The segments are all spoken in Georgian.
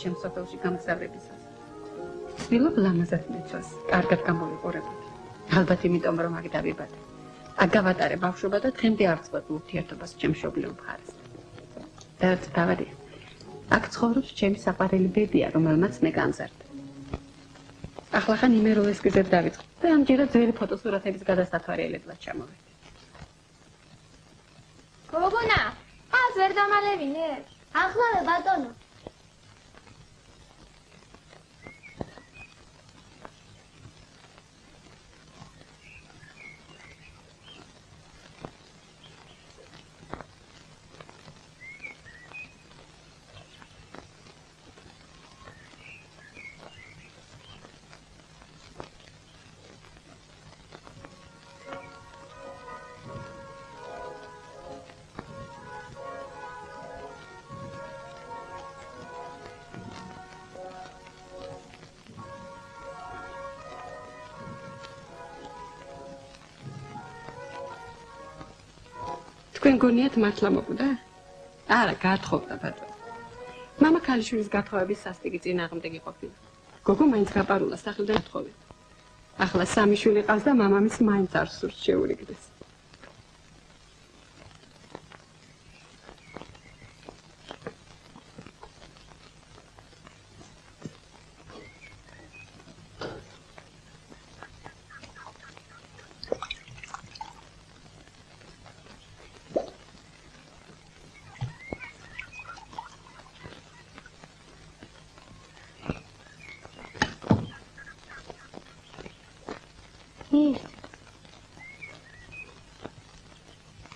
ჩემს სოფელში გამგზავრებისას. ვცდილობ ლამაზად მეცვას, კარგად გამოვიყურებოდი. ალბათ იმიტომ, რომ აქ დავიბადე. აქ გავატარე ბავშვობა და დღემდე არ ვწვევ ურთიერთობას ჩემს მშობლიურ მხარესთან. და ერთ თავადია. აქ ცხოვრობს ჩემი საყვარელი ბებია, რომელმაც მე განზარდა. ახლახან იმერულ ესკიზებს დავიწყო და ამჯერად ძველი ფოტოსურათების გადასათვალიერებლად ჩამოვედი. გოგონა, ას ვერ დამალევინე? ახლა ბატონო. თქვენ გონიათ მართლა მოკვდა? არა, გათხოვდა ბატონო. მამა ქალიშვილის გათხოვების სასტიკი წინააღმდეგი ყოფილა. გოგო მაინც გაპარულა სახლიდან ათხოვეთ. ახლა სამი შვილი ყავს და მამამის მაინც არ სურს შეურიგდეს.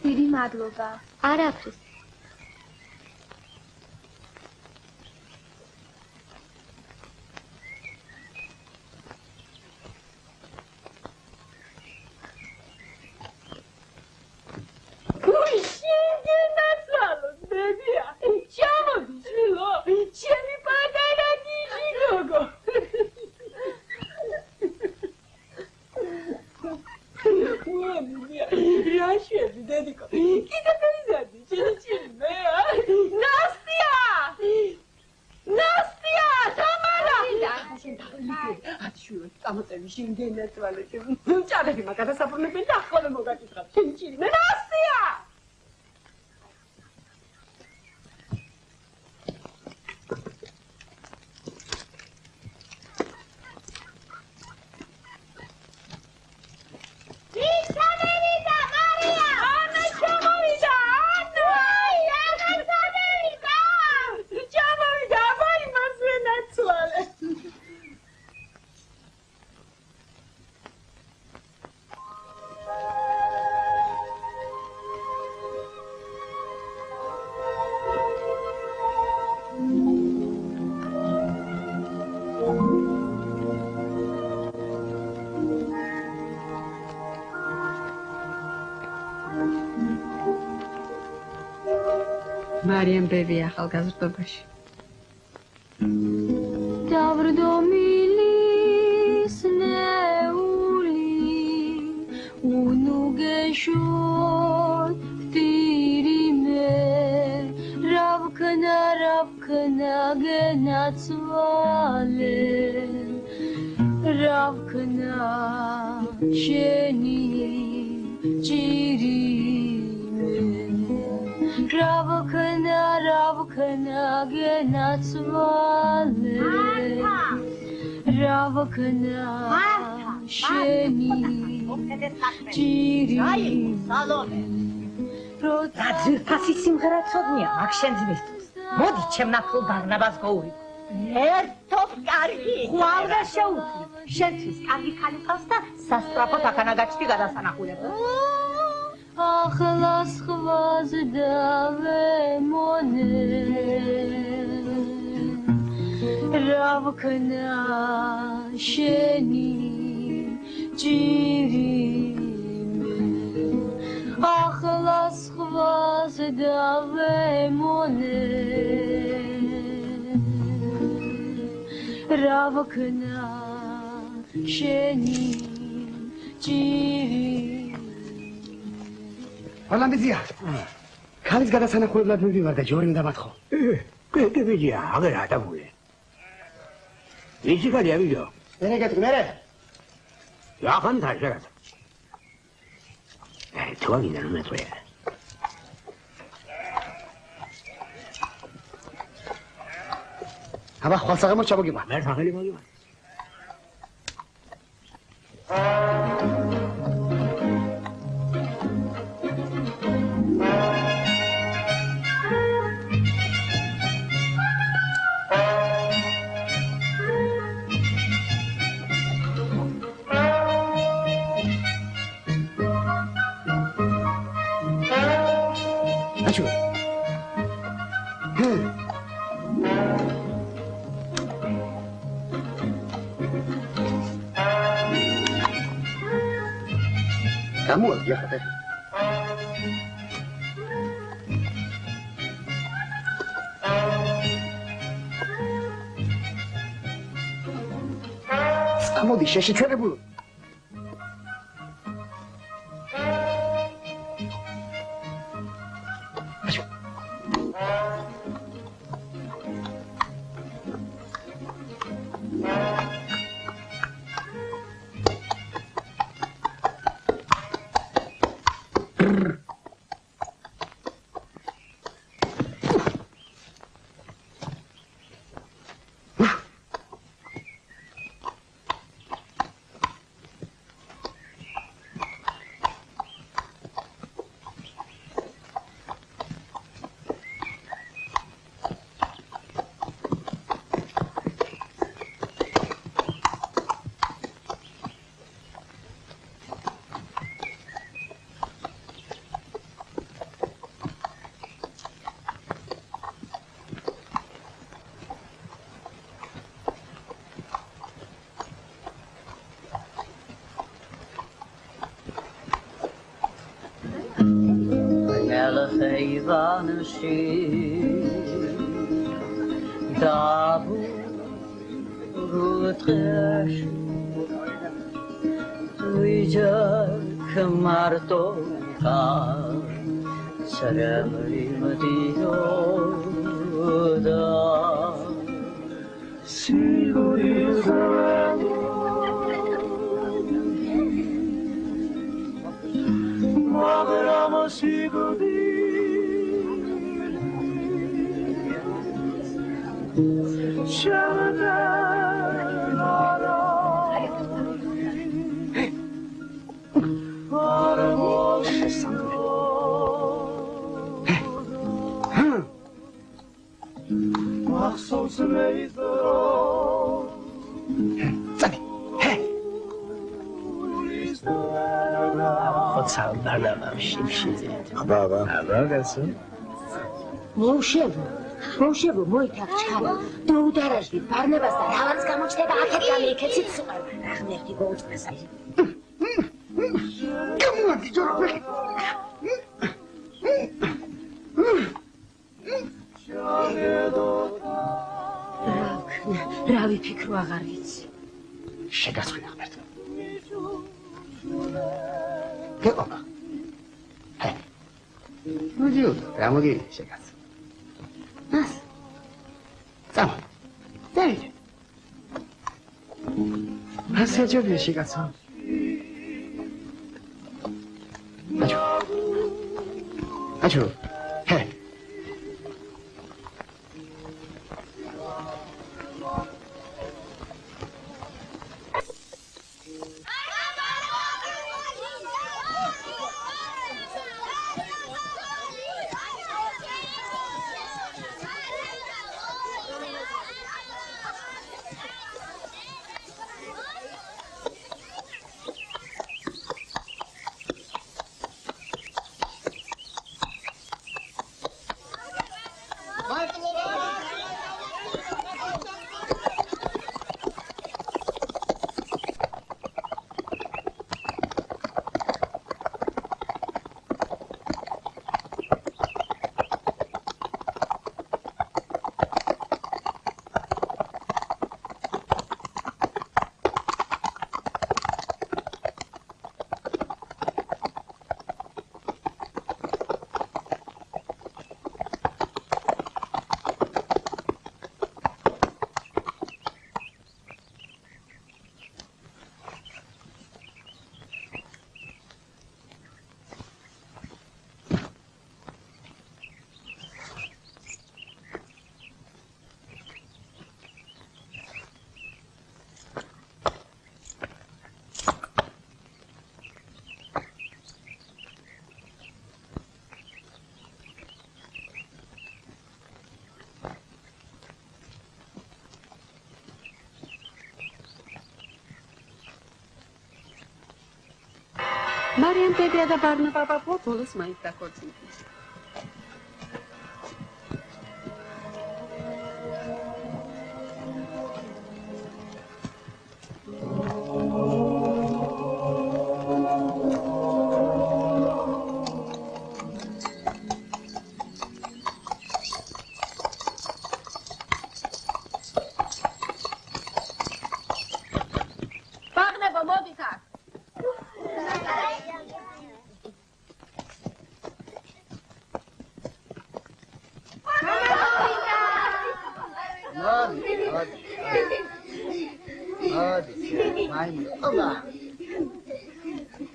დიდი მადლობა. არაფრის. Čarები მაგადა საფრუნებენ და ახლა მოგაკითხავ. შენჭი, ნასტია! მარიამ ბები ახალგაზრდობაში. დავრდომილის ნეული უნუგეშოთ ტირიმე რავქნა გენაცვალე რავქნა შენი ჭირიმე რავქნა გენაცვალე რავქნა შენი ჭირიმე რა ძირფასი სიმღერა ცოდნია აქ შენ ძმისთვის მოდი ჩემ ნახულ გაგნაბას გოური ერთով კარგი ხვალ შეუძლი შენთვის კარგი ხალი ყავს და სასწრაფოდ აქანაგაჩდი გადასანახულება ახლა სხვას დავემონე რა ვქნა შენი ჭირიმე ახლა სხვას დავემონე რა ვქნა შენი ჭირიმე ალამბიზია ქალის გადასანახულებლად მივდივარ და ჯორი უნდა მათხოვ კეთებია აღარ ატაბულე ისი კალია ვიდეო მერე გეტყვი ახან თაშერად თუ აგინდა რომ მეწვია აბა ხვალსაღამო ჩამოგივა მე სახელი მოგივა გამოაგია ხათე წამოდი შეშეჩერებულო Ivanashi Dabu Rutresh Vija Kamarto Ka Saramri Madiyo Da Siguri Magrama Siguri მოუშვებო მოითარ ჩქარა დრო უდარაჟდი ბარნაბას და რავალს გამოჩნდება აქეთ გამიქეთ სიცხარ აღმერთი გოუწყეს გამოდი ჯორფე რა ვიფიქრო აღარ ვიცი შეგასხვიდა ღმერთო გეყობა მოძიო რა მოგი შეგას Nas? Tamam. Derece. Nasıl yapacağım bir şey katsam? Aço. He. მარიამ ბებია და ბარნაბა პაპუა ბოლოს მაინც დაქორწინდნენ. ბაღნებო მოდით აქ.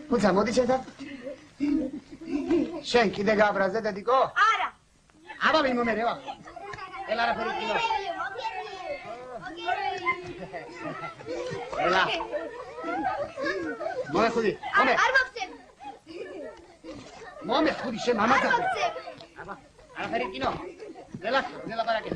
Puța, mă duce dat? Șenchi de gabraze de dico? არა. Aba bine mă mereu. El ara fericino. Ela. Mă khudi. Mă. არ მოგცემ. Mă khudi she mama არ da. მოგცემ. Aba. Ara fericino. Nela para que.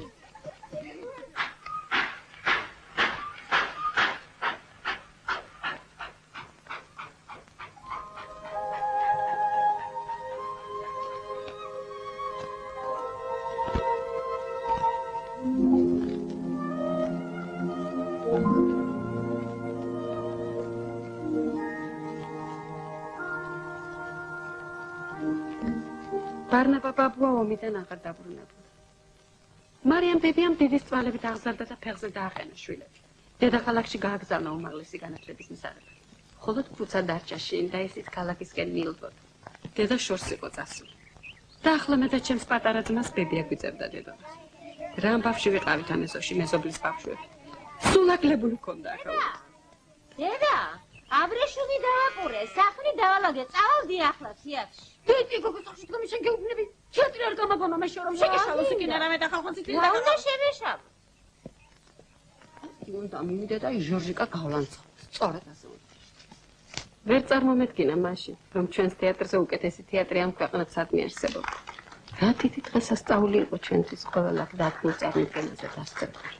ბარნაბა პაპუა ომიდან აღარ დაბრუნებულა. მარიამ ბებიამ დედის წვალებით აღზარდა და ფეხზე დააყენა შვილები. დედაქალაქში გააგზავნა უმაღლესი განათლების მისაღებად. ხოლო ფუცა დარჩა შინ და ისიც ქალაქისკენ მიილბოდა. დედა შორს იყო წასული. და ახლა მე და ჩემს პატარა ძმას ბებია გვიწევდა დედობას. რამ ბავშვი ვიყავით ამ ეზოში მეზობლის ბავშვები. სულ აკლებული ქონდა ახლა. დედა, აბრეშუმი დააყურე, სახლი დაალაგე, წავალდი ახლა სიახში. დედი გოგოცხში თქვენ შენ გეუბნები. თეატრი არ გამოგონა მე შორომ შეგეშალოს იქ არა მე და ხალხონც იქ რა უნდა შევეშავ? უნდა მივიდე და ჟორჟიკა გავლანცო. სწორად ასე უნდა. ვერ წარმომედგინა მაშინ, რომ ჩვენს თეატრზე უკეთესი თეატრი ამ ქვეყნად სადმე არსებობდა. რა დიდი დღესასწაული იყო ჩვენთვის ყველა დადგმულ წარმოდგენაზე დასწრებული.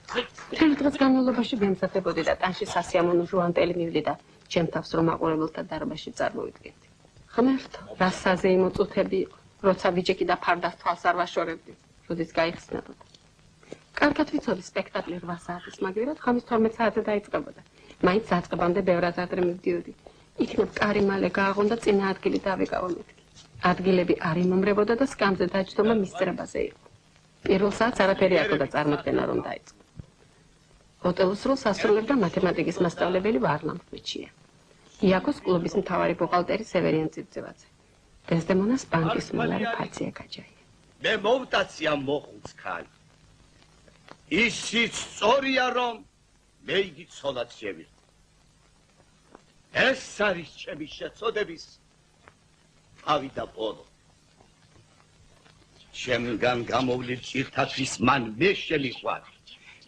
მთელი დღის განმავლობაში ვემსახებოდი და ტანში სასიამოვნო ჟუანტელი მივდი და ჩემ თავს რომ აყურებელთა დარბაზში წარმოვიდგენდი. ღმერთო, რა საზეიმო წუთები იყო, როცა ვიჯექი და ფარდას თვალს არ ვაშორებდი, როდის გაიხსნებოდა. კარგად ვიცოდი სპექტაკლი 8 საათის, მაგრამ ხამის 12 საათზე დაიწყებოდა. მაინც დაწყებამდე ბევრად ადრე მივდიოდი. იქნებ კარი მალე გააღონდა წინა ადგილი დავეკავა მეთქი. ადგილები არ იმომრებოდა და სკამზე დაჯდომა მისწერებაზე იყო. პირველ საათს არაფერი არ ქონდა წარმოდგენა რომ დაიწყო. ჰოტელის როლს ასრულებდა მათემატიკის მასწავლებელი ვარლამ ხვიჩია. იაკოს კლუბის მთავარი ბუღალტერი სევერიან წიბძევაძე. დეზდემონას ბანკის მოლარი ფაცია გაჯაია. მე მოვტაცია მოხუც ქალი. ისიც სწორია რომ მე იგი ცოლად შევირდი. ეს არის ჩემი შეცოდების ავი და ბოლო. ჩემგან გამოვლილ ჭირთათვის მან მე შევიყვარე.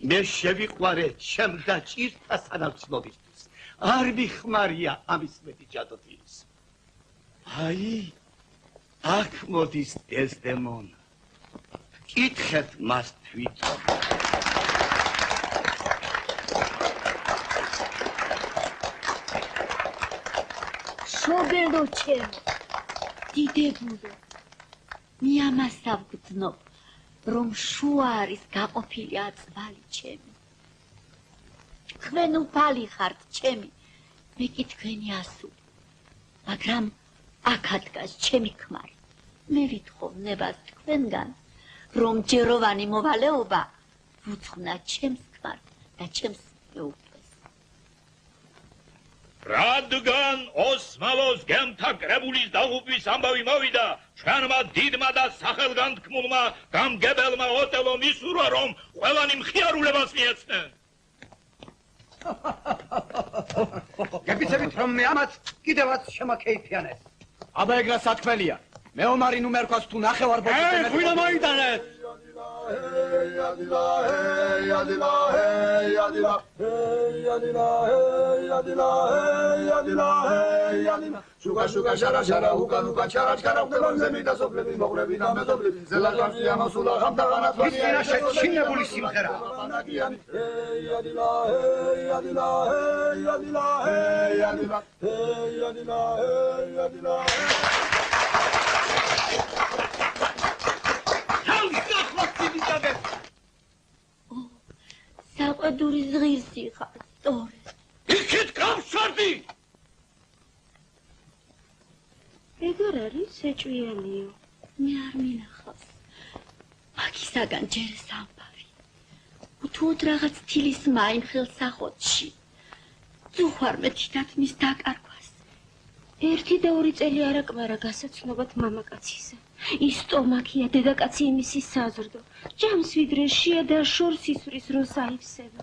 მე შევიყვარე ჩემ და ჭირთა სანაცნობისთვის. არ მიხმარია ამის მეტი ჯადოთის. აი, აქ მოდის დეზდემონა. კითხეთ მას თვითონ. შობელო ჩემო, დიდებულო, მიამასავ გძნობ, რომ შუა არის გაყოფილი აწვალი ჩემი. თქვენ უფალი ხართ ჩემი, მე კი თქვენი ასული, მაგრამ აქ დგას ჩემი ქმარი. მე ვითხოვ ნებას თქვენგან, რომ ჯეროვანი მოვალეობა ვუძღვნა ჩემს ქმარს და ჩემს მეუღლეს. რადგან ოსმალოს გემთა კრებულის დაღუპვის ამბავი მოვიდა, ჩვენმა დიდმა და სახელგანთქმულმა გამგებელმა ოტელო მისურვა, რომ ყველანი მხიარულებას მიეცნენ. გეპიცებით რომ მე ამაც კიდევაც შემაქეიფიანეს. აბა ეგ რა სათქმელია? მეომარი ნუ მერქოს თუ ნახევარ ბოძზე ხვინა მოიტანეთ. Suka suka shara shara huka huka chara chara ukevan zemi da soplemi moqrebi da mezoblebi zelagani amosula hamdagana ისინა შეჩინებული სიმღერა. საყვედური ზღირსი ხარ, სწორედ. იქით გავშორდი! ეგარ არის ეჭვიანიო, მე არ მინახავს. მაგისაგან ჯერ სამბავი. უთუოდ რაღაც თილის მაინ ხელსახოთში. ზუხარ მე თითად მის დაკარგვას. 1 და 2 წელი არ აკმარა გასაცნობად მამაკაცისა. ის სტომაქია, დედაკაცი იმისი საზრდო. ჯამს ვიდრე შია და შორს ისვრის რო საივსება.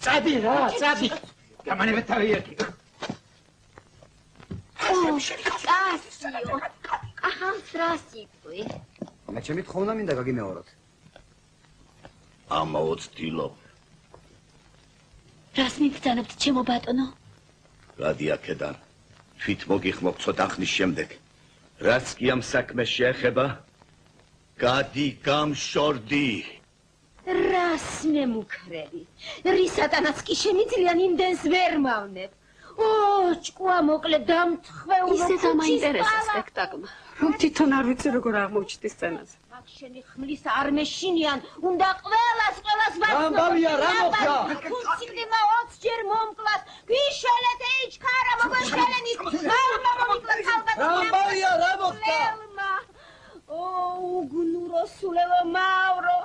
წადი რა, წადი. გამანებე თავი ერთი. კასიო. აჰა, здравствуй. მე ჩემი თხოვნა მინდა გაგიმეოროთ. ამაოცდილო. რას მიგწანებთ, ჩემო ბატონო? გადი აქედან. თვით მოგიხმობ ცოტა ხნის შემდეგ. რაც კი ამ საქმეს შეეხება, გადი გამშორდი. რას მემუქრები? რისატანაც კი შემიძლია იმდენს ვერ მავნებ. ჭკუა მოკლე დამთხეულო ისე დამაინტერესა სპექტაკლმა, რომ თვითონ არ ვიცი როგორ აღმოჩნდი სცენაზე. მაგ შენი ხმლის არ მეშინიან, უნდა ყველას ვაცნო. ამბავია, რა მოხდა? ქუსილმა 20 ჯერ მომკლას, გვიშელეთ ეჩქარა მოგაშელენი. ხალხმა მომიკლას ხალხმა. ამბავია, რა მოხდა? უგნურო სულელო მავრო,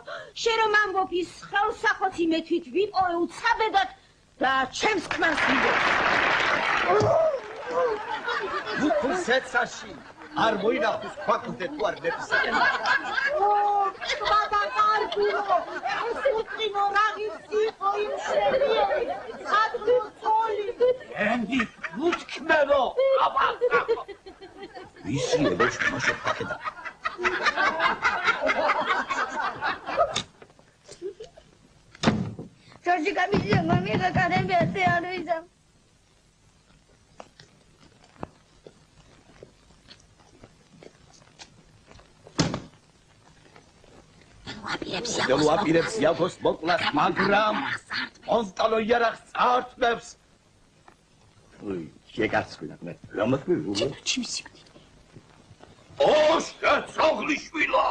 შენ რომ ამბობ ის ხელსახოთი მე თვით ვიპოვე უცაბედად და ჩემს ქმარს ვიდე. უცეცაში არ მოინახოს ქვაკუზე თუ არ მეფსა. ბაბა კარგულო, ეს უკინო რაგიც იყო იმ შენიერი, ათული. ენდი, უთქმელო, აბა. ვისი ებებს მასე პაკეტა. George Camille, mami, la cara me hace a Luisa. დელო აპირებს იაფოს მოკლას, მაგრამ ონტალო იარახს წართმევს. უი, შეგაცვლა მე. რამოთქვი? ჩიმსი. შეცოღლიშვილო!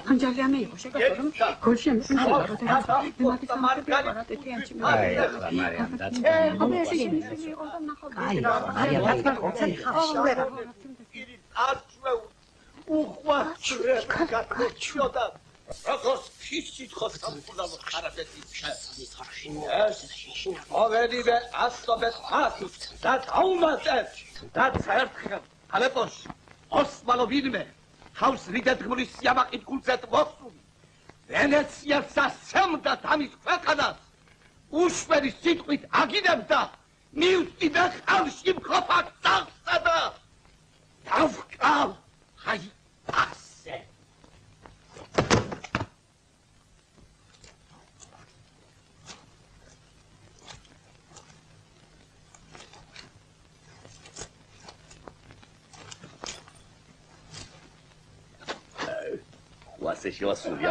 ხანჯალია მე იყო შეგახო რომ გოლში ამის მიყარო და მაგის სამართალი არა თეთრიანში მე ახლა მარიამ დაწყე. აბა ესე იყო და ნახავ მარიამ დაწყე კონცერტი ხარ. არჩევ უხვაჭრე გაკოჩიოდა. როგორც ფისჭითხოს სამყურო ხარაფეთი შეცდის ხარში. მოვედივე ასწობეს ხათი და დაუმატეთ და ერთხელ ალეპოში ოსმალო ვინმე ხავს რიგადგმული სიამაყით გულზეთ მოხსული ვენეციას ასემდა დამის ქვეყანას უშვერი სიტყვით აგინებდა მიუწვიდა ხალში მყოფა წახსა და დავკავ აი ასე Você chegou a subir,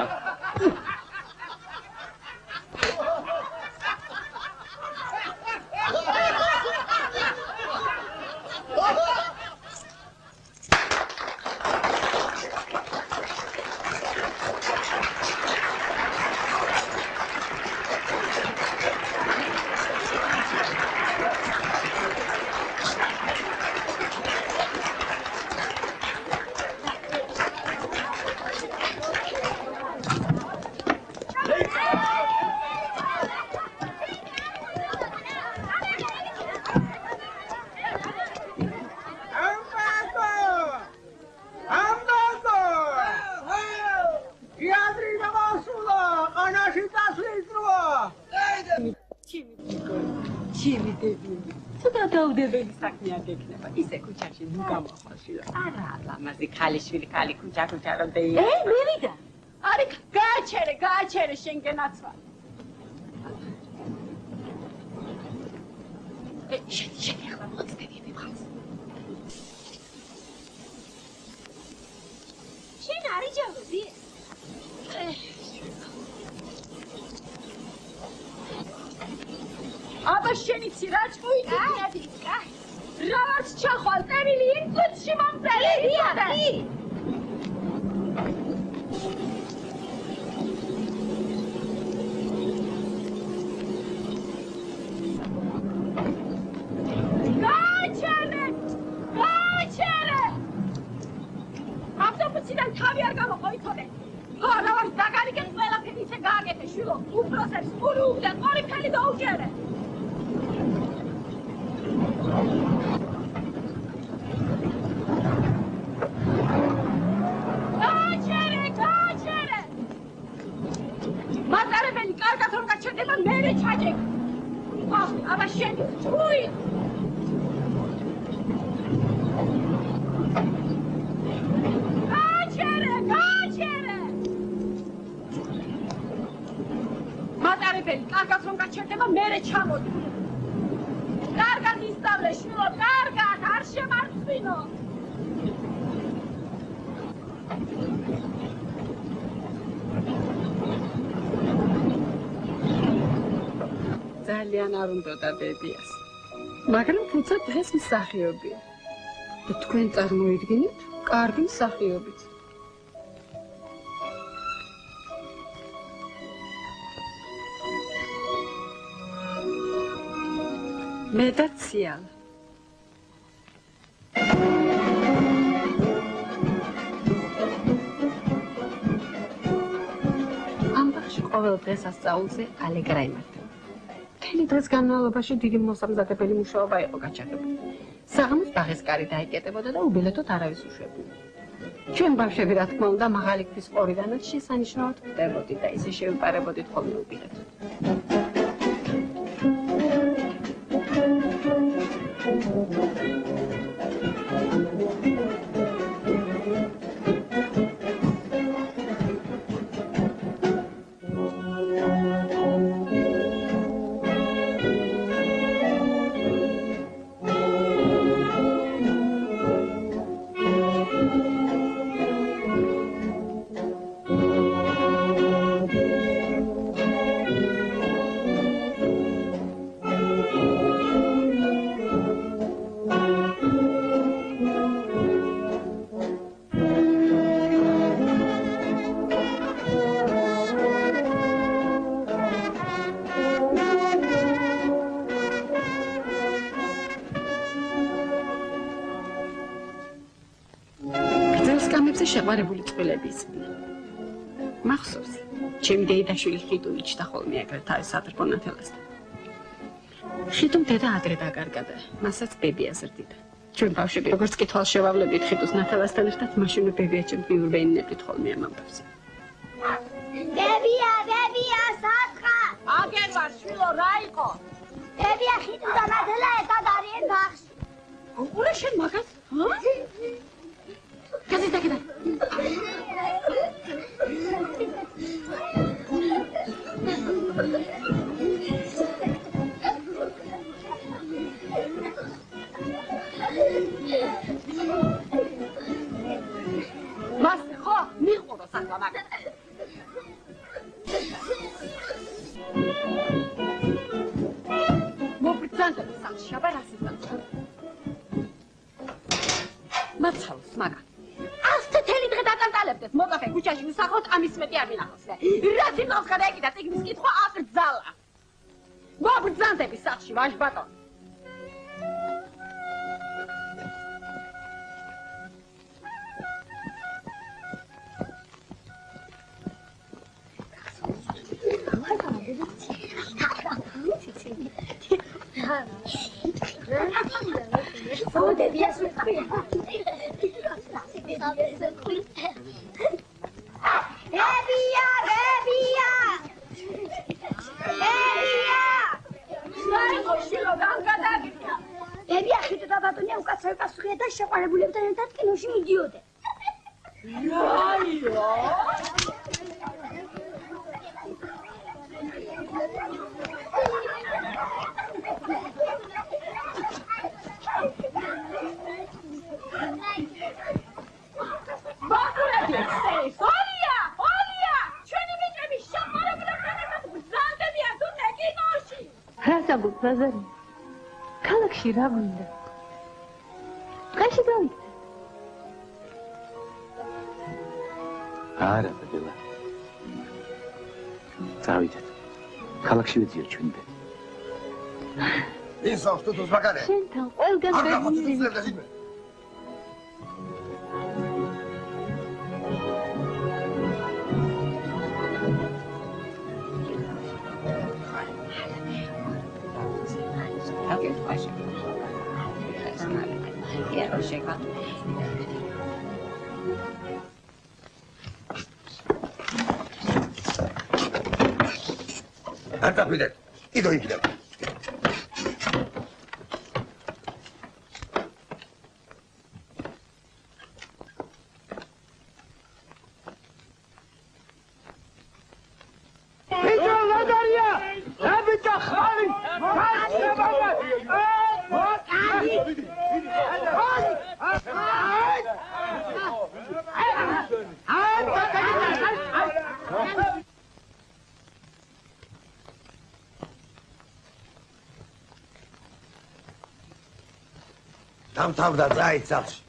ჩემი დედული. ცოტა დაუდებელი საქმე არ გექნება. ისე ქუჩაში ნუ გამოხვალ. არა, ლამაზი ქალიშვილი, ქალი ქუჩა რომ დეია. მე ვიდა. არი გააჩერე შენგენაცვა. შედი ახლა მოწდები მიყავს. შენ არი ჯავდი? აბა შენიცი რა ჭუიდი? რაღაც ჩახვალ წერილი ინგლისში მომწერილი. ავტობუსიდან თავი არ გამოყოიცოდე. არა ვარ დაგარიგეთ ყველაფერი ისე გააკეთე შვილო. უბრალოდ სპურუგდა ყორი ფელი დაუჭერე. გააჩერე. მატარებელი კარგად რომ გაჩერდება მერე ჩაჭეკ. აბა შენ ჭუი. მატარებელი კარგად რომ გაჩერდება მერე ჩამოდი. კარგად ისწავლე შვილო, კარგად არ შემარცვინო. ძალიან არ უნდოდა ბებიას. მაგრამ თუმცა დღეს მსახიობია. და თქვენ წარმოიდგინეთ, კარგი მსახიობით. მე და ციალა. ამ ბაღში ყოველ დღესასწაულზე ალეგრა იმართება. მთელი დღის განმავლობაში დიდი მოსამზადებელი მუშაობა იყო გაჩაღებული. საღამოს ბაღის კარი დაიკეტებოდა და უბილეთოდ არავის უშვებია. ჩვენ ბავშვები რა თქმა უნდა მაღალი ქვის ყორიდანაც შესანიშნავად ხვდებოდით და ისე შევიპარებოდით ხოლმე უბილეთოდ. შეყვარებული წყვილები ისმია. მახსოვს, ჩემი დეიდაშვილი ხიდუ იჩდა ხოლმე ეგრე თავის ადრბო ნათელასთან. ხიდუმ დედა ადრე დაკარგა, მასაც ბებია ზრდიდა. ჩვენ ბავშვები როგორც კი თვალშევავლებით ხიდუს ნათელასთან ერთად მაშინვე ბებია ჩემს მიურბეინებდით ხოლმე ამ ამბავს. ბებია, სათხა! აგერ ვარ შვილო, რა იყო? ბებია ხიდუ და ნათელა ერთად არიან ბაღში. უყურე შენ მაგას? Gazeta. Mas, მიყვურო საკლა მაგ. მოგბრძანდა სამშაბარასიდან. მაცალს მაგა. თელი დღე დაკანტალებდეთ, მოკაფე ქუჩაში ვისახოთ, ამის მეტი არ მინახავს. რა სიმღერას გადაეკიდა ტექნის კითხვა აკრძალა. მოგბრძანდები სახში, ვაჟ ბატონო. რაცავი პასუხია და შეყვარებულებთან ერთად კინოში მიდიოდე. რასაგობ ბაზარი? ქალაქში რა გვინდა? დღეში გავიქცე. არა, ბელა. წავიდეთ. ქალაქში ვეძიო ჩვენ ბე. ის ავტოს მაგარია. შენთან ყველგან არ გამოწევდა იმე. არ დაფიდეთ. იდო იქიდან. დამთავრდა წაით სახლში.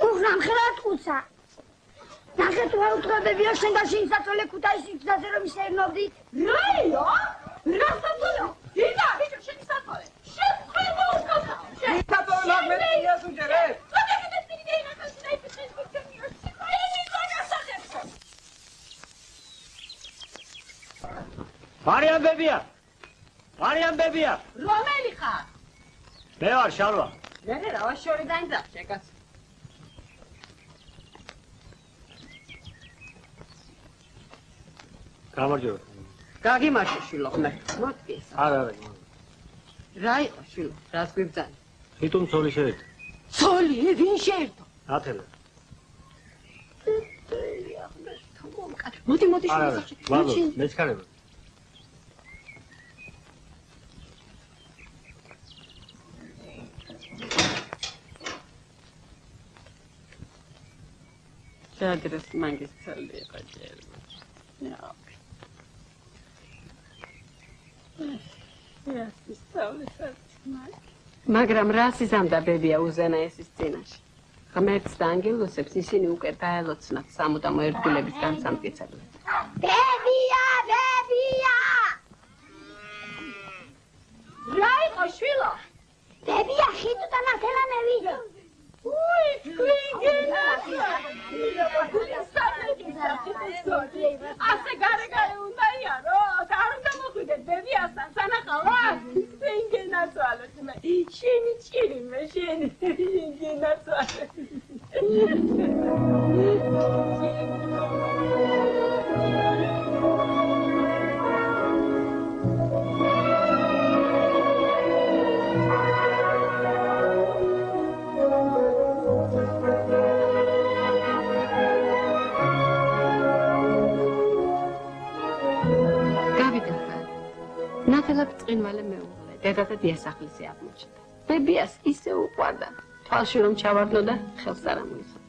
უხრამ ხელად ხუცა. ნახე თუ არ უთხრებებია შენ და შენ საწოლე ქუთაისის გზაზე რომ ისერნობდით. რაიო? რა საწოლე? იდა, ბიჭო, შენი საწოლე. შენ ხება უხოცა. შენ საწოლე მაგმეტია სუჯერე. მარიამბებია. მარიამბებია. რომელი ხარ? მე ვარ შალვა. მე რა შორი დაინძახ შეკაც. გამარჯობა. გაგიმარჯო შილო ხმე. მოდი. არა. რა იყო შილო? რას გვიბძანი? თვითონ ცოლი შეერთო. ცოლი? ვინ შეერთო? ათელა. მოდი მოდი შილო. ვაბო, მეცქარება. ჩადრეს მაგის ცალი იყო ჯერ. მაგრამ რას იზამდა ბებია უზენაესის წინაშე? ღმერთს და ანგელოსებს ისინი უკვე დაელოცნათ სამუდამო ერთგულების განსამტკიცებლად. ბებია, ბებია! რა იყო შვილო? ბებია, ხიდუდან ათელა მევიდე. უი, twingena! ასე გარე უნდა იარო, და არ უნდა მოხვიდეთ ბებიასთან სანახავად. twingena წვალოთ მე. შენი ჭირი მე, შენი twingena წვალოთ. ნათელად წინვალე მეუღლე, დედა და დიასახლისი აღმოჩნდა. ბებიას ისე უყვარდა, თვალში რომ ჩავარდნო და ხელს არ ამოიცავდა.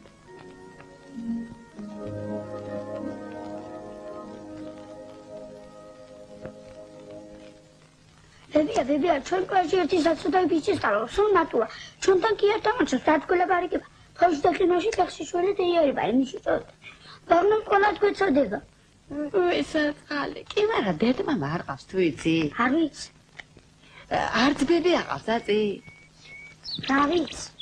ბებია, ჩვენ კლასში ერთი საცოდავი ბიჭის ყარო, სულ ნატურა. ჩვენთან კი არ დამარცხოს, დათქვილება არ იქნება. თავში და კინოში ფეხშიშველი დეიარება, იმისი წოთ. ბაღნო ყველად გვეწოდება. ვისაც ყალი, კი მარა დედმამ არ ყავს თუ იცი? არ ვიცი. არც ბები აყავს აწი. რა ვიცი.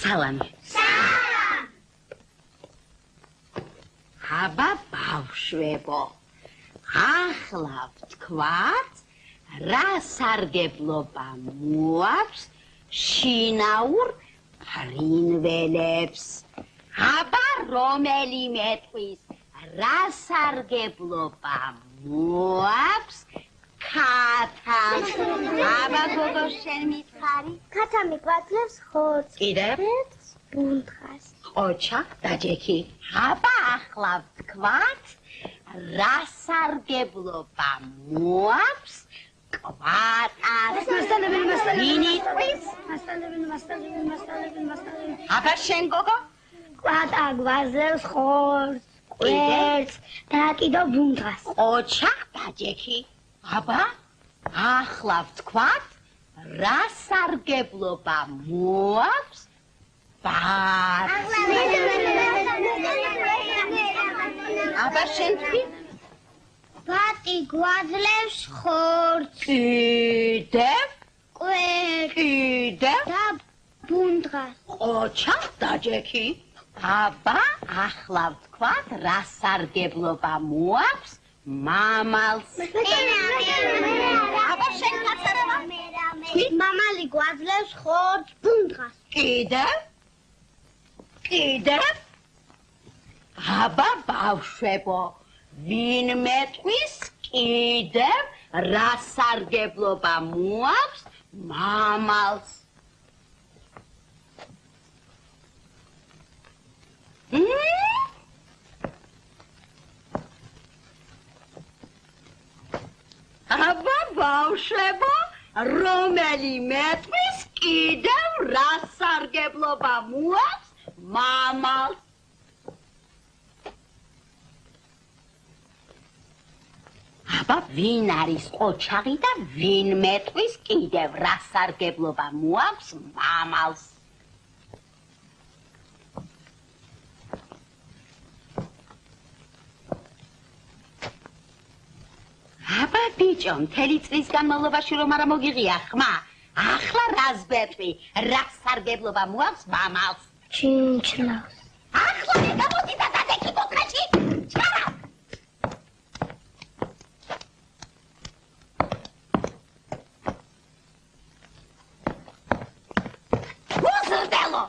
სალამი. აბა ბავშვებო, ახლა ვთქვათ, რა სარგებლობა მოაქვს შინაურ ფრინველებს. აბა რომელიმე თვის რა სარგებლობა მოაქვს ქათას. აბა გოგო შენ მითხარი? ქათა მიგვაძლევს ხორცს. კიდევ? ბუნდღას. ოჩა დაჯექი. აბა ახლა ვთქვათ, რა სარგებლობა მოაქვს კვატას. ვინიტყვის? აბა შენ გოგო? კვატა გვაძლევს ხორცს, კვერცხს და კიდევ ბუნდღას. ოჩა დაჯექი. აბა ახლა ვთქვათ, რა სარგებლობა მოაქვს ბარს. აბა შენ თქვი? ბატი გვაძლევს ხორცს, კიდევ? კვერცხს კიდევ? და ბუნდღას. ოჩა დაჯექი. აბა ახლა ვთქვათ, რა სარგებლობა მოაქვს მამალს. აბა შენ კაცარება? მამალი გვაძლევს ხორცს, ბუნდღას. კიდევ? კიდევ? აბა ბავშვებო, ვინმე ტყვის კიდევ რა სარგებლობა მოაქვს მამალს. აბა ბავშვებო, რომელიმე ტყვის კიდევ რა სარგებლობა მოაქვს მამალს. აბა ვინ არის ყოჩაღი და ვინმე ტყვის კიდევ რა სარგებლობა მოაქვს მამალს. აბა ბიჭო, მთელი წლის განმავლობაში რომ არა მოგიღია ხმა, ახლა რას ბეთვი, რა სარგებლობა მოაქვს მამალს. ჩინჩლავს. ახლა მე გამოდი და დადექი კუთხეში. ჩქარა. უზრდელო.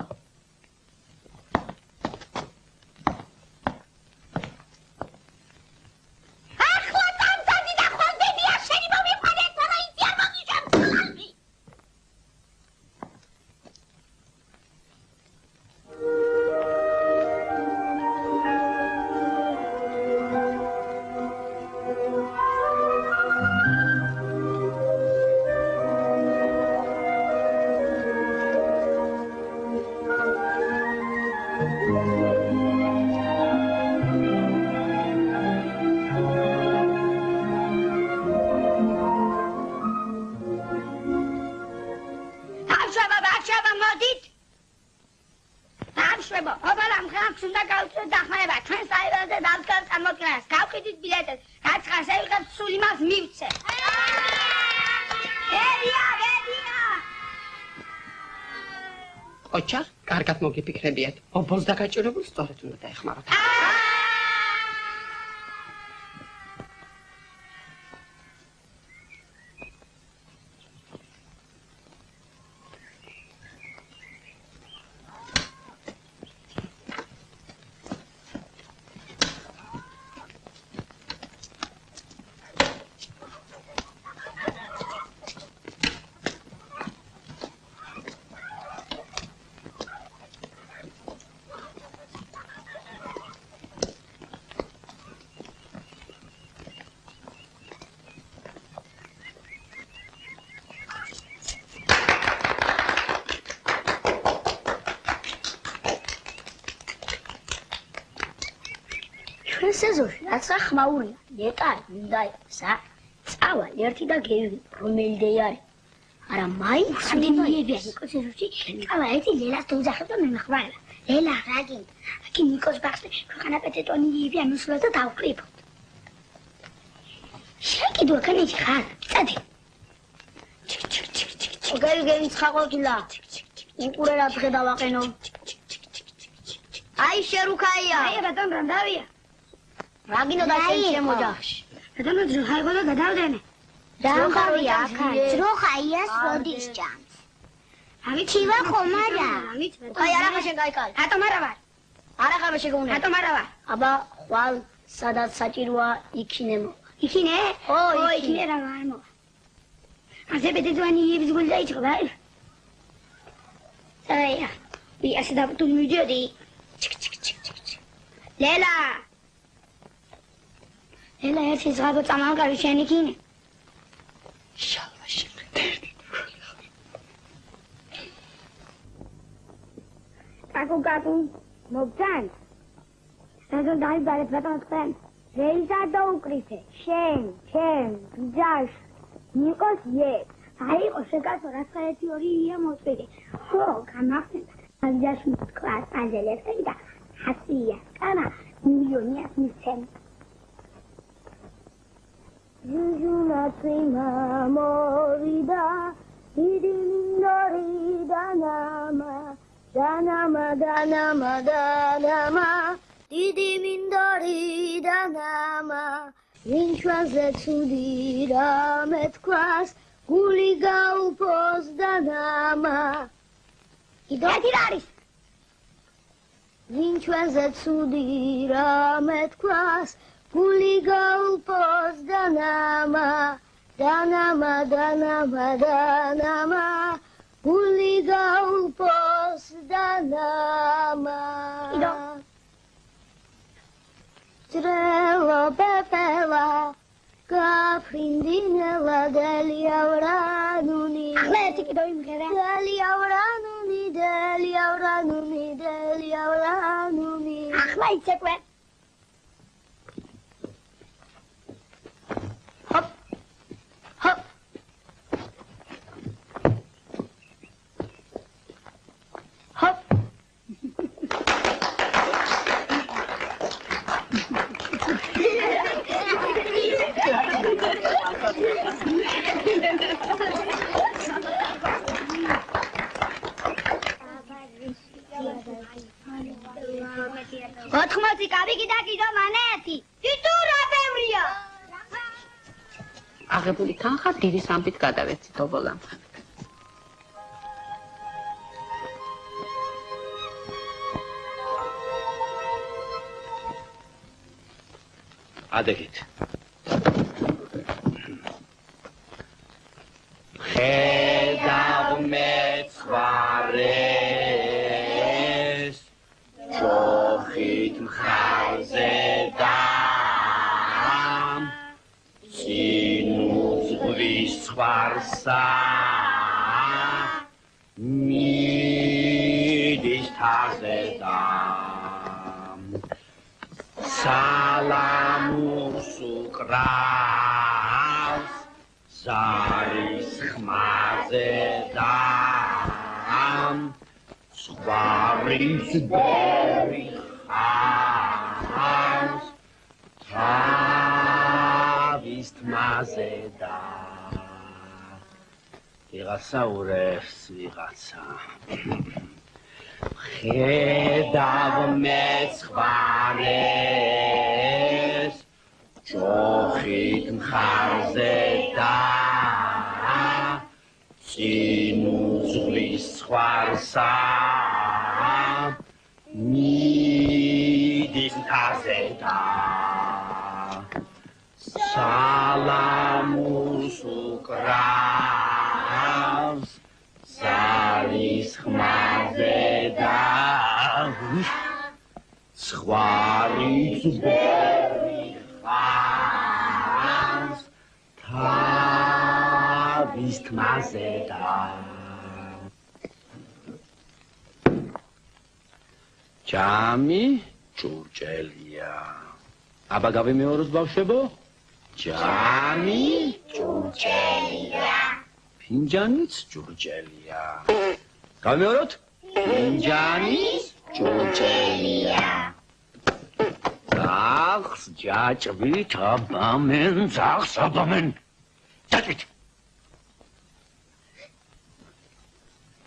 ოჩა, კარგად მოგიფიქრებიათ. ობოლს დაგაჭირებულ სწორედ უნდა დაეხმაროთ. წლის სეზონში რაცა ხმაურია, ნეტარი უნდა იყოსა. წავალ ერთი და გევი, რომელი არის. არა მაინც მიდიებია ნიკოს სეზონში, წავალ ერთი ლელას დაუძახებ და მე მეხმარება. ლელა რა გინდა? აქ ნიკოს ბახტი, ქვეყანა პეტეტონიებია მისვლა და დავკრიფოთ. შეკიდვა კანეჭი ხარ, წადი. გელი ცხაყოთილა. უკურე რა დღე დავაყენო. აი შერუქაია. აი ბატონ რანდავია. რა გინდა შენ შემოჯახში. ბატონო ძროხაიგო და გადავდენე. ძროხავია აქა. ძროხაიას როდის ჭამს. ჩივა ხომარა. აი არა შენ გაიკალ. რატომ არა ვარ? არა ხარ შეგოუნე. რატომ არა ვარ? აბა ხვალ სადაც საჭიროა იქინემო. იქინე? ო იქინე რა ვარ მო. ასე ბედეძვანი იბის გული დაიწყო რა. აია. ვი ასე დავტუ მიდიოდი. ლელა. ლელა ერთი ზღაბო წამალკარი შენ იქინე. შალვა შეგდერდი. კაკუ მოგძან. სადაც დაიბარეთ ბატონო თქვენ. რეიზა დაუკრიფე. შენ, ჩემ, ბიძაშ. ნიკოს ე. აიყო შეკაცო რა საერთი ორია მოწვიდე. ხო, გამახსენდა. ბიძაშ თქვა ანჯელესა და ასია. კანა მილიონიას მისცემ. Jujuna prima morida, idinori danama, idimindori danama, vinchwaze tsudira metkwas, guliga upos danama. Idotiraris. Vinchwaze tsudira metkwas. Guliga upos danama, guliga upos danama. Trelo pepela, gafrindinela deliauranuni. Deliauranuni. Ahmet çekme. Hop. Hop. Hop. ოთხმოცი კაბიკი და კიდო მანეთი. თითურა ბევრია. აღებული თანხა დიდი სამფით გადავეცი დობოლამ. ადექით. ხედავ მეცვარეს ჯოხით მხარზე და Svarsa midis tazedam salamus ukras zaris khmazedam svaris berihas tavist mazedam ვიღაცა ურევს ვიღაცა ხედავ მეცხვარეს ჯოხით მხარზე და წინუძღვის სხვარსა მიდის მთაზე და სალამუს უკრავს სალის ხმაზე და სხვარიც ბერიხავს თავის თმაზე და ჯამი ჭურჭელია აბა გავიმეოროთ ბავშვებო. ჯანი ჭურჭელია. ფინჯანიც ჭურჭელია. გავიმეოროთ? ფინჯანის ჭურჭელია. ძაღლს ჯაჭვით აბამენ, ძაღლს აბამენ. ჯაჭვით.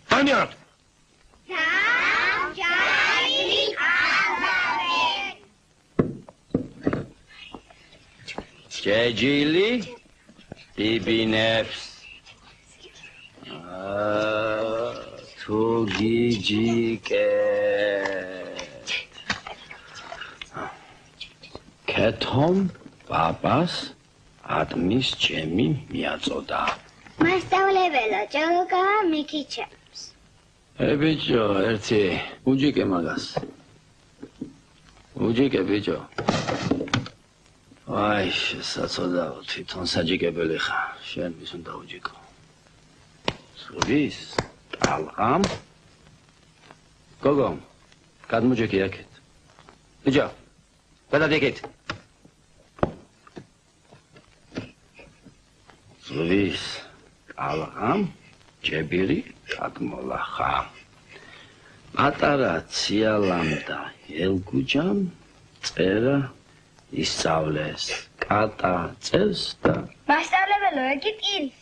გავიმეოროთ. ჯეჯილი დიბინებს თუ გიჯიკეთ კეთომ პაპას ატმის ჩემი მიაწოდა მასწავლებელო ჯოგა მიქიჩებს ბიჭო ერთი უჯიკე მაგას უჯიკე ბიჭო აი, საწოდაო, თვითონ საჯიკებელი ხარ, შენ ვის უნდა უჯიკო. სულის, ტალღამ. გოგო, გადმოჯექი აქეთ. ბიჭო, გადადეკეთ. სულის, ტალღამ, ჯებირი, გადმოლახა. პატარა ციალამდა ელგუჯამ, წერა ისწავლეს კატა წელს და მასწავლებელო იგი ტირის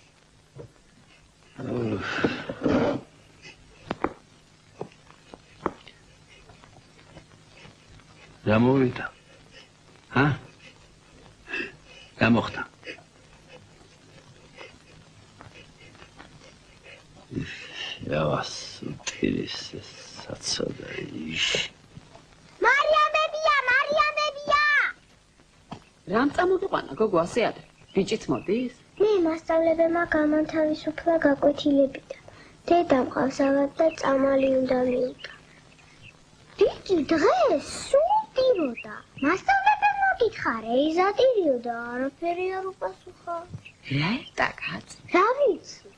რა მოვიდა? რა მოხდა? явას ტირის საცოდა იშ რამ წამოგიყვანა გოგო ასე ადრე? ბიჭიც მოდის? მე მასწავლებელმა გამანთავისუფლა გაკვეთილებიდა. დედამ ყავსავად და წამალი უნდა მიუტა. ბიჭი დღეს სულ ტიროდა. მასწავლებელმა გითხარე, იზატირიო და არაფერი არ უპასუხა. რა ერთა კაც? რა ვიცი?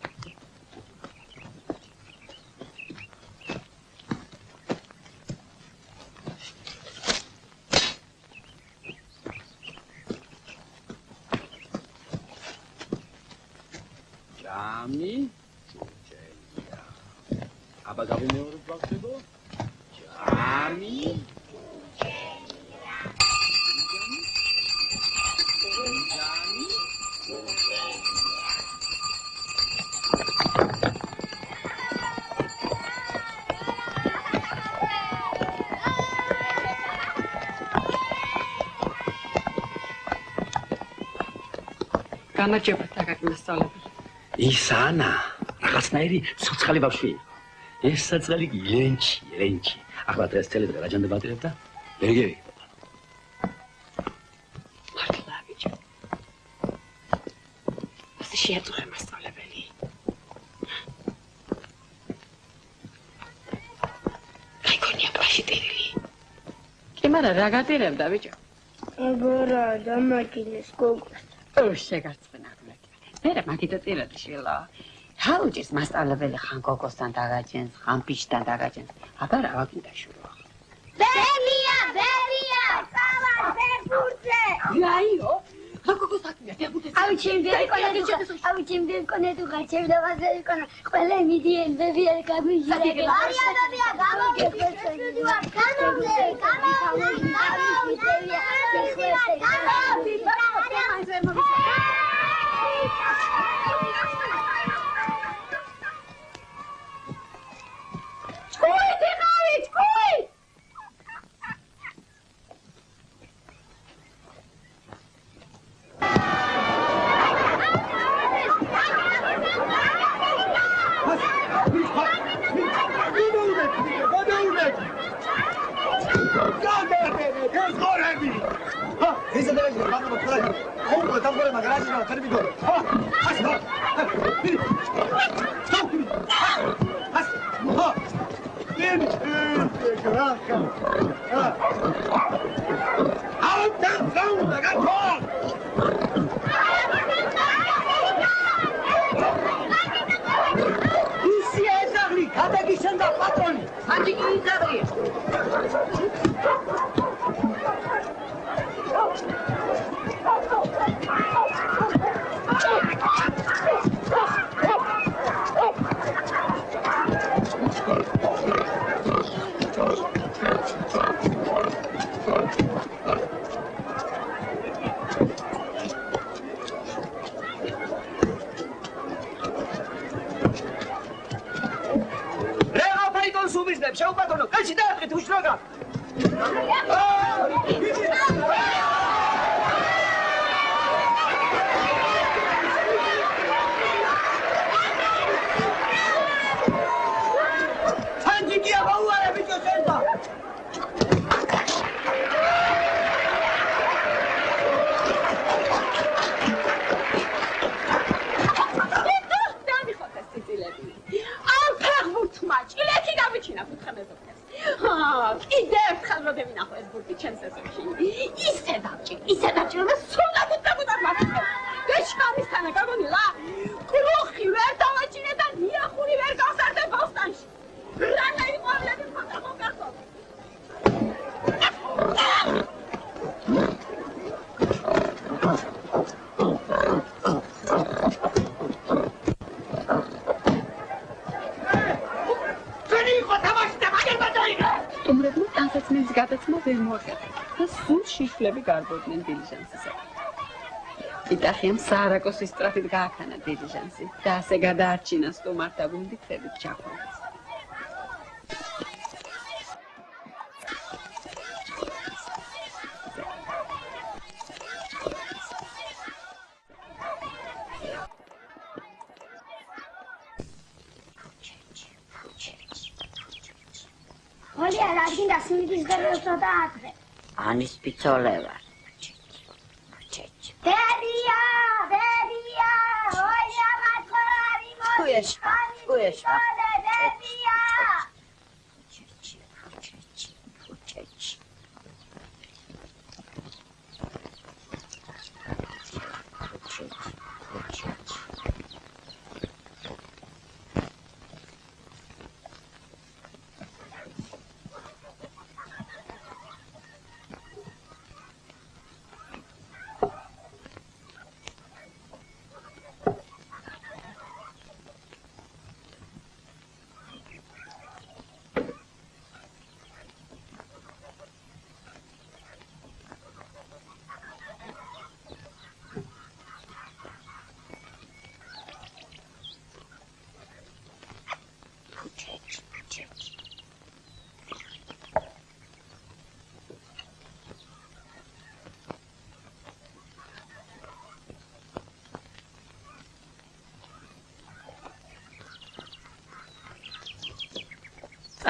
ჯამი ჭურჭელია. აბა გავიმეოროთ ბავშვებო. ჯამი ჭურჭელია. ჯამი გამარჯობა დაგაკმასწავლებელი. ისანა, რაღაცნაირი ცოცხალი ბავშვი. ეს საწყალი ილენჩი. ახლა დღეს წელი დღე რა ჯანდაბა ატირებდა? ბერგევი. მართლა ბიჭო. ასე შეაწუხე მასწავლებელი. გაიქონია კლასში ტირილი. კი, მაგრამ რა გატირებდა ბიჭო? აბარა და მაგინეს გოგოს. შეგარწმენა გმექი. მერე მაგით აწირდი შილა. რა უჭირს მასწავლებელი ხან გოგოსთან დაგაჯენს, ხან ბიჭთან დაგაჯენს. აბა რა ვაკინდა შურო. ბებია, წავა ბებურზე. რაიო? რა გოგოს აკინდა ბებურზე? ავი ჩემი კონე თუ ხარჩევ და ვაზერი კონა. ყველა მიდიენ ბებია გაგვიჟირე. მარია ბებია გამოგიშვიდი ვარ. გამოგზე. შეუბატონო, კაცი დაატყით უშრაგა. თანჯიკია გაუარე ბიჭო შენდა. ჭილეთი გავიჩინა კუთხე მეზობლებს. კიდე ერთხელ რომ დავინახო ეს ბურთი ჩემს სეზონში. ისე დავჭი, რომ სულაც უწევდა მაგას. გეშხამისთანა გაგონილა? კრუხი ვერ დავაჭინე და ნიახური ვერ გავსარდე ბოსტანში. რანა იყვავლები ხოთა მოგახო. სტუმრებმა ტანსაცმლის გადაცემა ვერ მოახერხეს და სულ შიშვლები გარბოდნენ დილიჟანსისაკენ. იტახიამ საარაკოსის სტრაფით გააქანა დილიჟანსი და ასე გადაარჩინა სტუმართა გუნდი თებით ჩახვალეს. Olha, la gente si mi dice che sto datre. Anis pizzoleva. Beria, olha, ma corari mo. Uespa. Beria.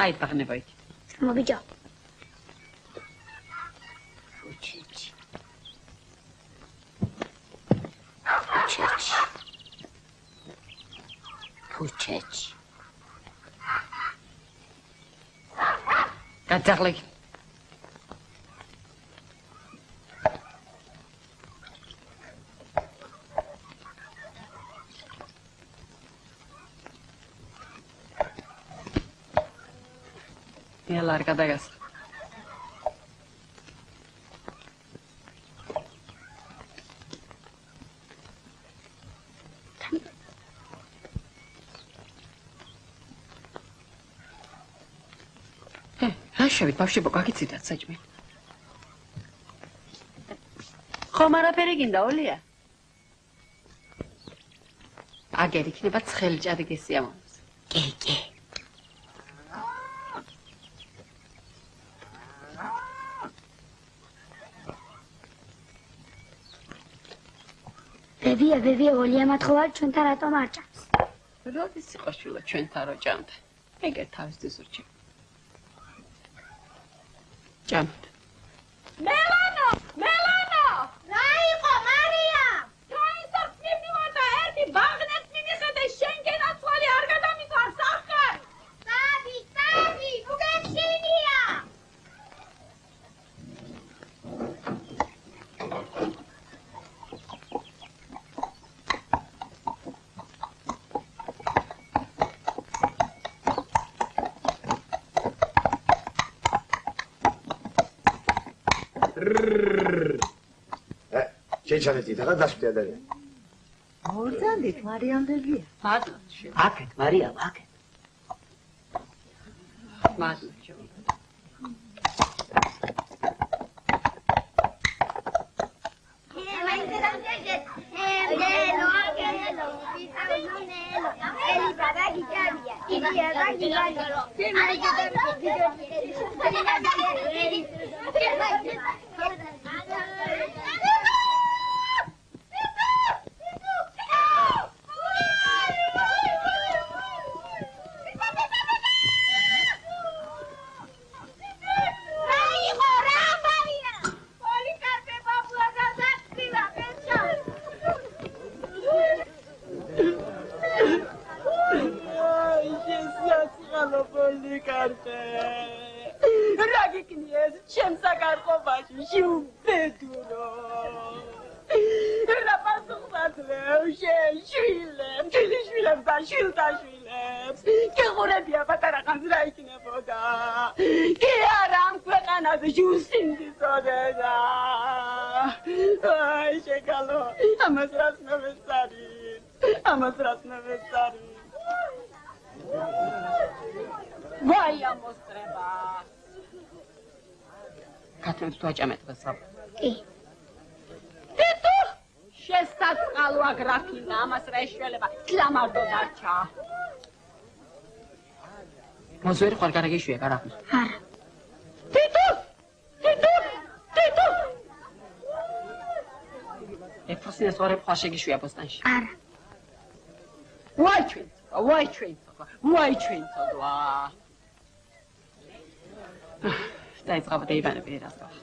Ay, pagnevoit. Mobijo. Puchech. Gatzarlik. Yallar kadagas. Rashevit, bavshebo, gagitsidათ საჭმელი. ხომ არაფერი გინდა, ოლია? აგერ იქნება ცხელი ჭადი გესიამოვნოს. კი. Beria, olha, ma trovare ჩვენთან რატომ არ ჭამს? როდის იყო შვილო ჩვენთან რო ჭამდა? ეგერ თავისთვის ურჩევ. ჭამთ. მელანო! რა იყო, მარია? თავისად მივიდა ერთი ბაღნეს მიმიხედე შენ გენაცვალი არ გადამიყვარს ახლა. Sabi, უგეშინია. შეჩანეთ ითახა დასვდი ადარია. მორწანდით მარიამდებია. მადლობ. აკეთ, მარიამ, აკეთ. მადლობ. Vai, კათრინს თუ აჭამეთ გასაბ. კი. თითო შესაწყალოა გრაფინა, ამას რა ეშველება? თლამარდო დარჩა. მოზვერი ხარ გარაგეშვია გარაღმა. არა. თითო! ეფროსინეს ვარე ხარ შეგიშვია ბოსტანში. არა. ვაი ჩვენ ცოდვა. დაიწყავ დაიბანები რას გახ.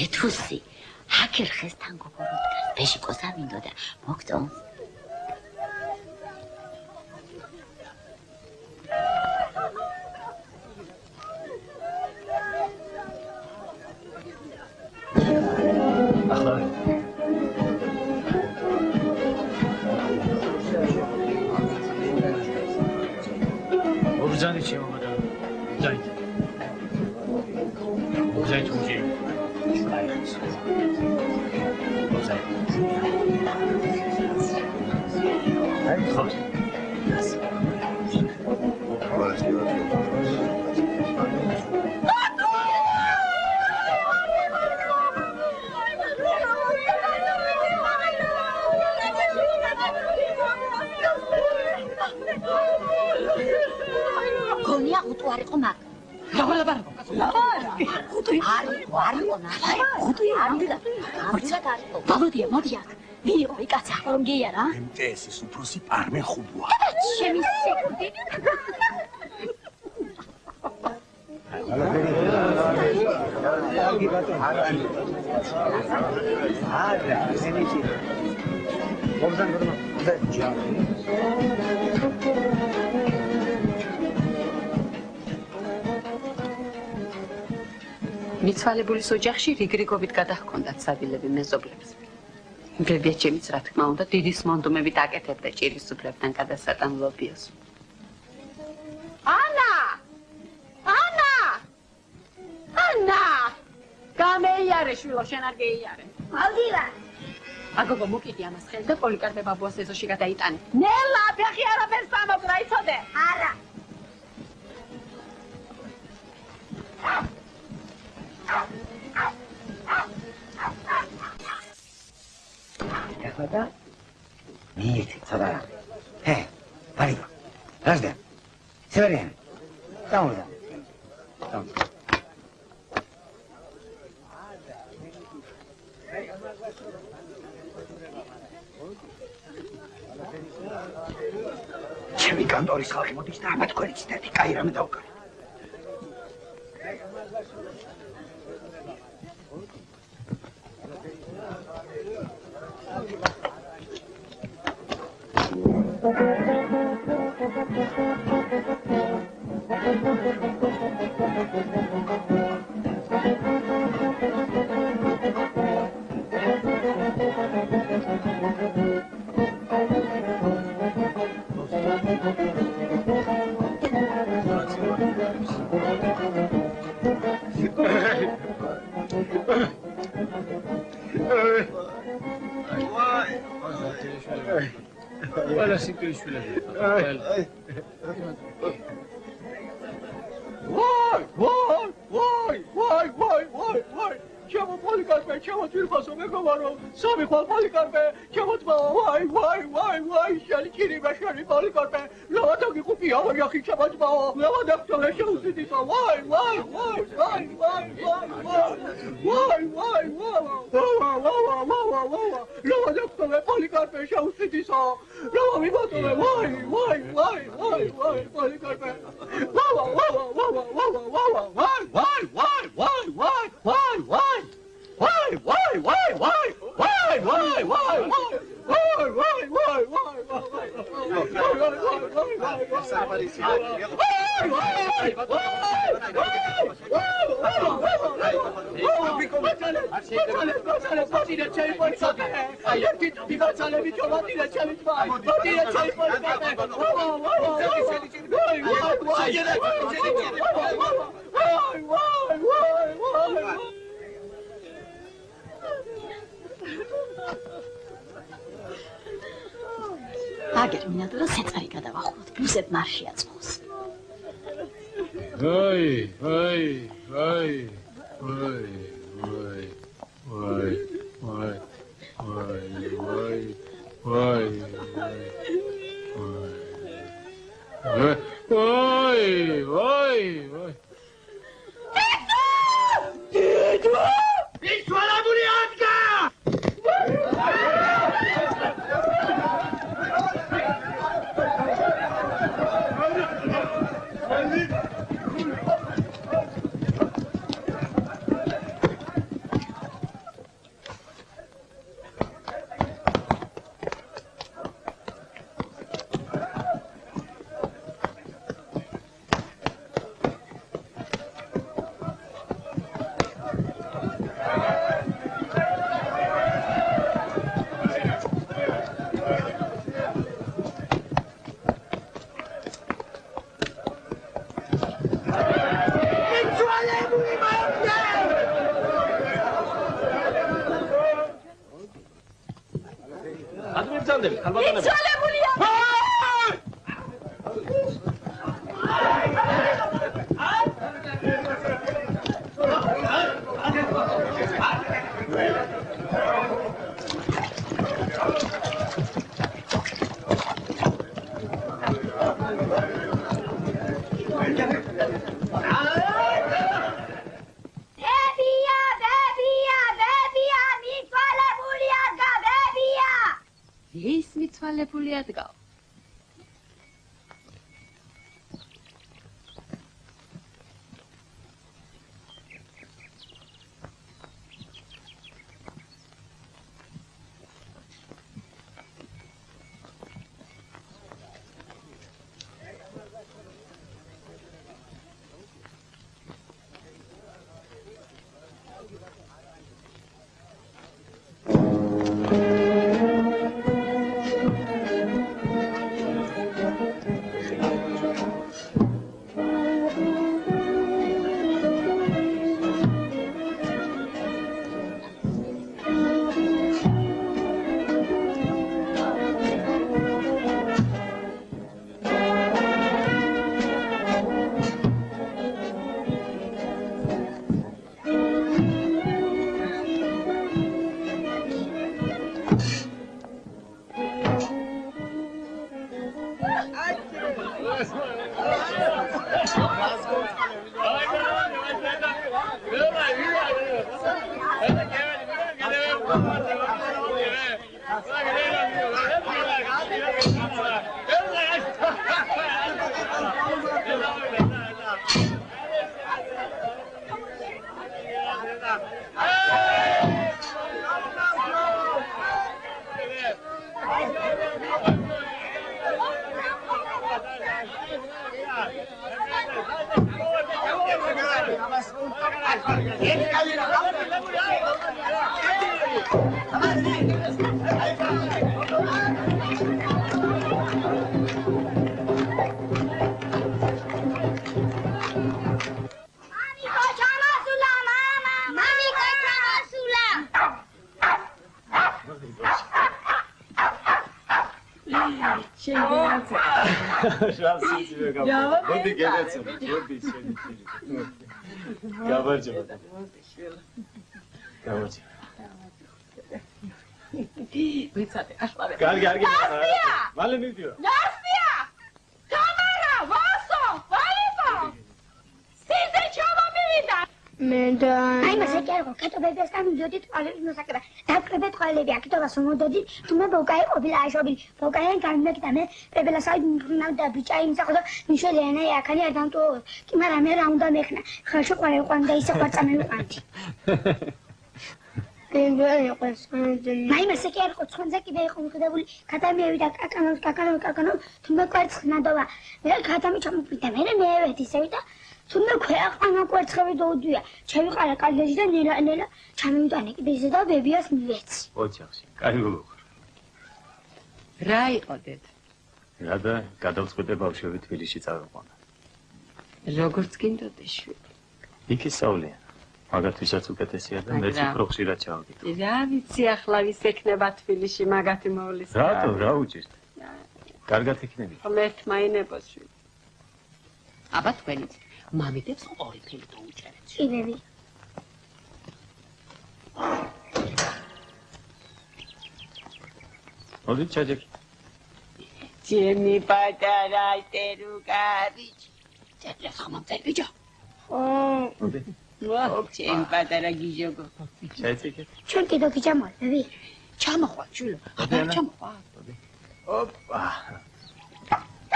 ეთუსი, ჰაკერ ხესთან გოგოროდგას, ბეშიკოს ამინდო და მოგწონს. ახლა ობზანი ჩემო მაგრამ დაით. ობზანი თუნჯი. გონია უტუ არ იყო მაგ. ლაბარაბარაკო. უტუ არ იყო ნახე. უტუ ამბილა არისო. ბალოდია მოდი აქ. ვიღო იკაცა რომ გეიარა? MTS-ის უფროსი პარმე ხუბუა. ჩემი სეკუნდი. მიცვალებულის ოჯახში რიგრიგობით გადაჰქონდათ სადილები მეზობლებს. ბებია ჩემიც რა თქმა უნდა დიდის მონდომებით აკეთებდა ჭირის სუფლებთან გადასატანლობიოს. ანა! გამეიარე შვილო, შენ არ გეიარე. მალდილა. აგოგო მოკიდი ამას ხელი და პოლიკარპე ბაბუას ეზოში გადაიტანე. ნელა, ფეხი არაფერს ამოგრა, იცოდე? არა. ეხლა და მიიწი ცოტა. პარიკო. რაზდა? სევერიან. დაუნდა. ჩემი კანტორის ხალხი მოდის და აბა თქვენი ციტატი კაი რამე დავკარგე. Voilà, c'est que je suis là. Why? Чего поликарпе, чего тюрьмасо меговаро, сами хвал поликарпе, чего тва, why, шаликири башари поликарпе, лаватаги купи, а я хи чего тва, лаватак то леше усидиса, why, лаватак то ле поликарпе, ше усидиса, лава ми готове, why, поликарпе, აგერ მინატურა სეწყარი გადავახულოთ, ბლუსებ მარში აწყოს. Ay, მოდი გეცემ, მოდი შენი. გავარჯობა. გავარჯობა. ვიცατε, აშლავე. კარგი. მალე მივდიო. ნასტია! თამარა, ვასო, ვალიკო! სიძე ჩამომივიდა. აი მასე კერგო, კეთობებიასთან მიდოდით ყალების მოსაკრება. დაკრებეთ ყალები, აკეთობას უმოდოდით, თუმცა ბოკაი ყოფილა აშობილი. ბოკაიან გამიმეკდა მე, პრებელასავი მბრუნავდა ბიჭა იმსახო და მიშველი ენა აქანი არ დამტოვო. კი მაგრამ მე რა უნდა მეხნა, ხალხი ყარე ყანდა ისე ყვარცა მივყანდი. აი მასე კერგო, ცხონზე კიდე იყო მიყდებული, ქათამიევიდა კაკანო, თუმცა კვერცხნადოვა. მე ქათამი ჩამოფრინდა, მე მევედი ისევიდა. თუნდა ქვეყანა კვერცხები დაუდვია. ჩავიყარა კალდეში და ნელა ჩამივიტანე კიდეზე და ბებიას მივეცი. ოჯახში. კაი გოგო. რა იყოდეთ? რა და გადავწყვეტე ბავშვები თბილისში წავიყვანა. როგორც გინდოდეს შვილი. იქ ისწავლიან. მაგათვისაც უკეთესია და მეც უფრო ხშირად ჩავდივარ. რა ვიცი ახლა ვის ექნება თბილისში მაგათი მოვლის. რატო რა უჭირთ? კარგად იქნები. ღმერთ მაინებოს შვილი. აბა თქვენიც მამიდებს ორი ფილი დაუჭერეთ. იბები. მოდით ჩაჯექი. ჩემი პატარა ტერუკარიჩი. წერს ხომ წერბიჯო? ხო. მოდი. ჩემი პატარა გიჟოგო. ჩაეცეკეთ. ჩვენ კიდო გიჯამოები. ჩამოხვალ ჭულო. აბა ჩამოხვალ. ოპა.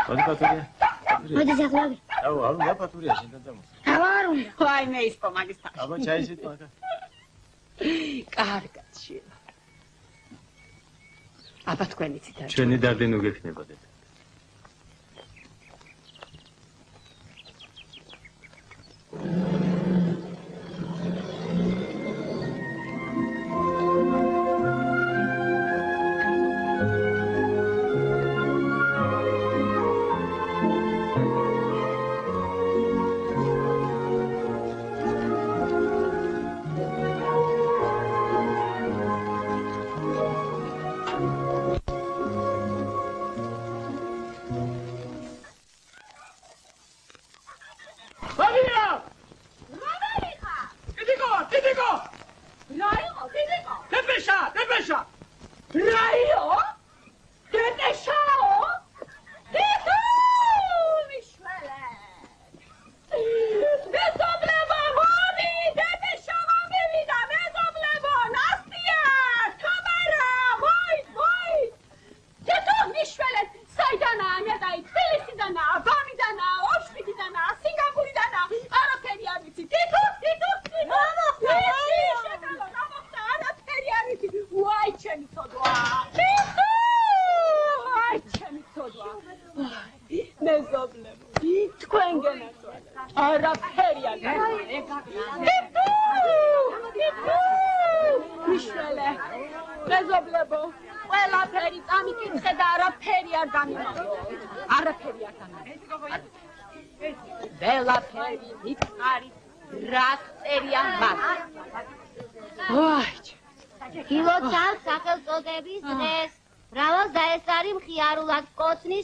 მოდი პატურია. მოდი ზაღლავი. აუ, რა პატურია შენთან წამოს. არ უნდა. ვაი მე ის პომაგის თან. აბა ჩაისით მაგა. კარგად ჭულო. აბა თქვენიც იტა. ჩვენი დარდი ნუ გექნებოდეთ.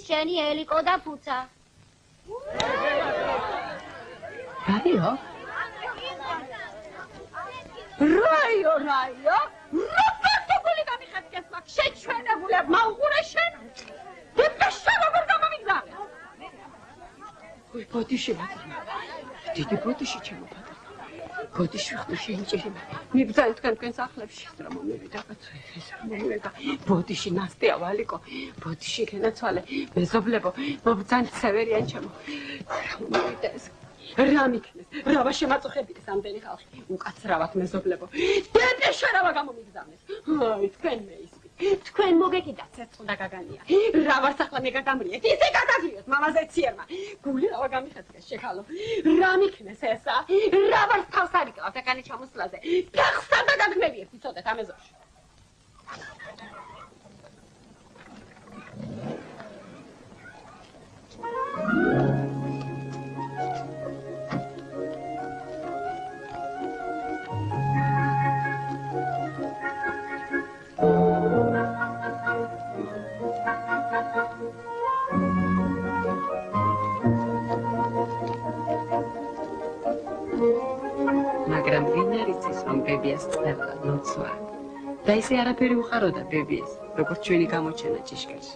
შენი ელიკო და ფუცა. რაიო? რაიო? რაფერტული გამიხეთქეს მაგ შეჩვენებულებ მაუღურე შენ. დეპეშა როგორ გამომიგზავნე? ой, ბოდიში მაგრამ. დიდი ბოდიში ჩემო. ბოდიში ხტი შეინჭირი. მიბძანეთ თქვენ სახლებში რა მომივიდა კაცო ეს რა მომივიდა. ბოდიში ნასტია ვალიკო. ბოდიში გენაცვალე. მეზობლებო, მობძანეთ სევერიან ჩემო. რა მომივიდა ეს. რა მიქნეს? რა შემაწუხებიდეს ამდენი ხალხი. უკაცრავად მეზობლებო. დეპეშა რა გამომიგზავნეს. აი თქვენ მეისმით. თქვენ მოგეკიდა ცეცხლდა გაგანია. რა ვარ ახლა მე გაგამრიეთ. ისე გადაგლიოთ მამაზე ციერმა. გული რა გამიხეცეს შეხალო. რა მიქნეს ესა? რა ვარ თავს არიკავთ აკანი ჩამოსვლაზე. გახსნა და გაგმერიეთ იცოდეთ ამ ეზოში. მაგრამ ვინ არის ის რომ ბებიას წევა ნოცვა და ისე არაფერი უხაროდა ბებიას როგორც ჩვენი გამოჩენა ჭიშკარში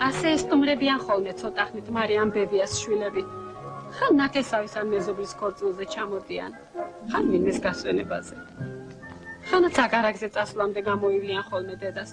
ასე ესტუმრებიან ხოლმე ცოტა ხნით მარიამ ბებიას შვილები. ხან ნათესავის ან მეზობლის ქორწილზე ჩამოდიან, ხან ვინმეს გასვენებაზე. ხანაც აკარაგზე წასვლამდე გამოივლიან ხოლმე დედას.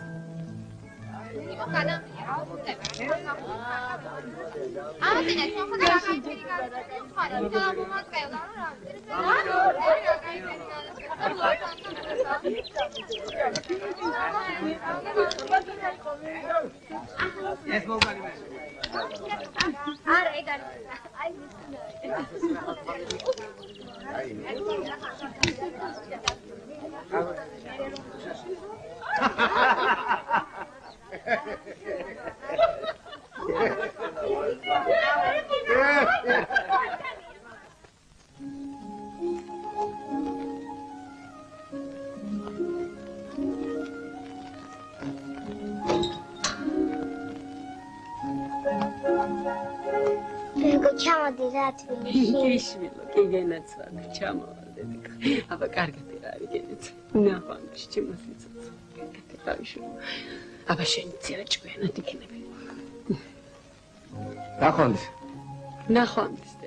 ჩამოდი რა თვილი. კი შვილო, კი გენაცვალე, ჩამოვიდე. აბა კარგად. რა არის გენეთ. ნახვამდის ჩემო სიცოცხლე. კეთებავიშო. აბა შენი წერა ჭკვიანად იქნები. ნახვამდის. ნახვამდის.